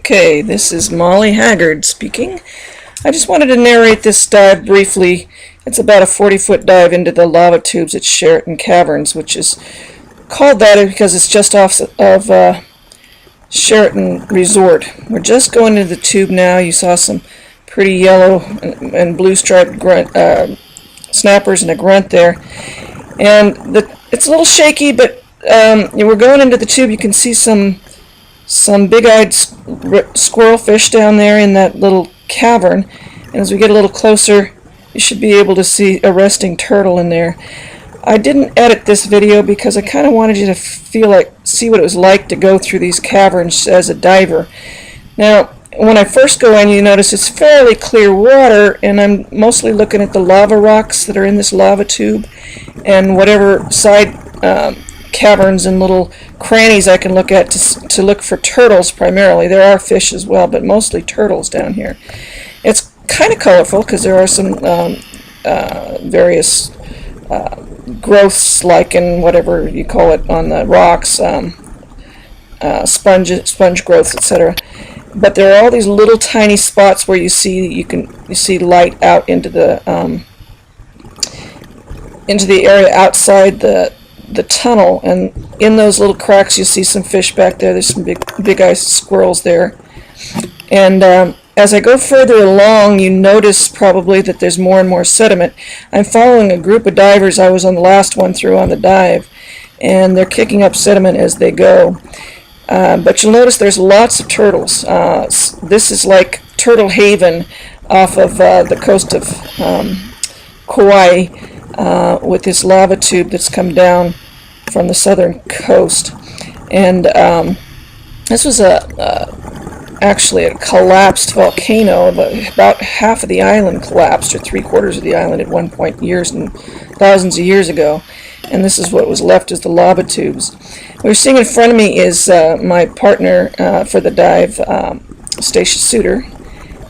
Okay, this is Molly Haggard speaking. I just wanted to narrate this dive briefly. It's about a 40-foot dive into the lava tubes at Sheraton Caverns, which is called that because it's just off of Sheraton Resort. We're just going into the tube now. You saw some pretty yellow and blue striped snappers and a grunt there. And it's a little shaky, but we're going into the tube. You can see some big-eyed squirrel fish down there in that little cavern, and as we get a little closer you should be able to see a resting turtle in there. I didn't edit this video because I kind of wanted you to see what it was like to go through these caverns as a diver. Now when I first go in, you notice it's fairly clear water, and I'm mostly looking at the lava rocks that are in this lava tube and whatever side caverns and little crannies I can look at to look for turtles primarily. There are fish as well, but mostly turtles down here. It's kind of colorful because there are some various growths, lichen, whatever you call it, on the rocks, sponge growths, etc. But there are all these little tiny spots where you see light out into the area outside the tunnel, and in those little cracks you see some fish back there. There's some big-eyed squirrels there. And as I go further along, you notice probably that there's more and more sediment. I'm following a group of divers. I was on the last one through on the dive, and they're kicking up sediment as they go. But you'll notice there's lots of turtles. This is like Turtle Haven off of the coast of Kauai, with this lava tube that's come down from the southern coast. And this was actually a collapsed volcano. About half of the island collapsed, or 3/4 of the island at one point, thousands of years ago. And this is what was left as the lava tubes. What you're seeing in front of me is my partner for the dive, Stacia Suter.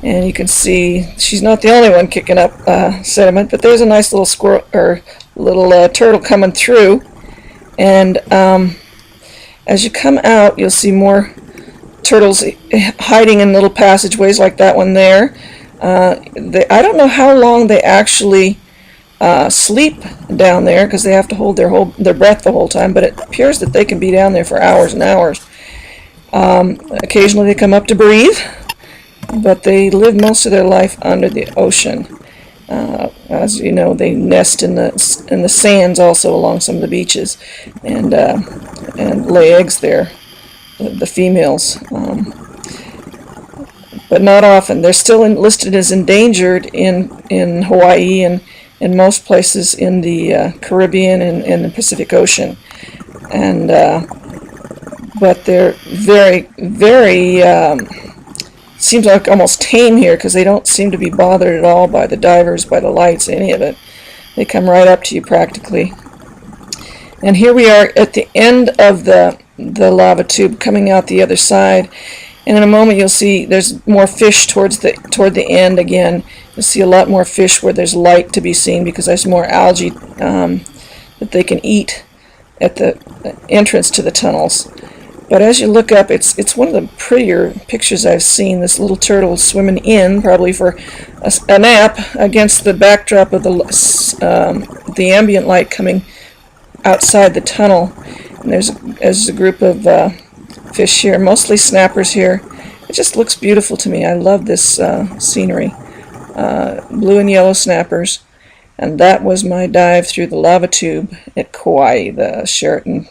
And you can see she's not the only one kicking up sediment, but there's a nice little squirrel or little turtle coming through. And as you come out, you'll see more turtles hiding in little passageways like that one there. I don't know how long they actually sleep down there, because they have to hold their breath the whole time, but it appears that they can be down there for hours and hours. Occasionally they come up to breathe, but they live most of their life under the ocean. As you know, they nest in the sands also along some of the beaches, and lay eggs there, the females. But not often. They're still listed as endangered in Hawaii and in most places in the Caribbean and the Pacific Ocean. And but they're very, very seems like almost tame here, because they don't seem to be bothered at all by the divers, by the lights, any of it. They come right up to you practically. And here we are at the end of the lava tube, coming out the other side. And in a moment you'll see there's more fish toward the end again. You'll see a lot more fish where there's light to be seen, because there's more algae that they can eat at the entrance to the tunnels. But as you look up, it's one of the prettier pictures I've seen. This little turtle swimming in, probably for a nap, against the backdrop of the ambient light coming outside the tunnel. And there's a group of fish here, mostly snappers here. It just looks beautiful to me. I love this scenery. Blue and yellow snappers. And that was my dive through the lava tube at Kauai, the Sheraton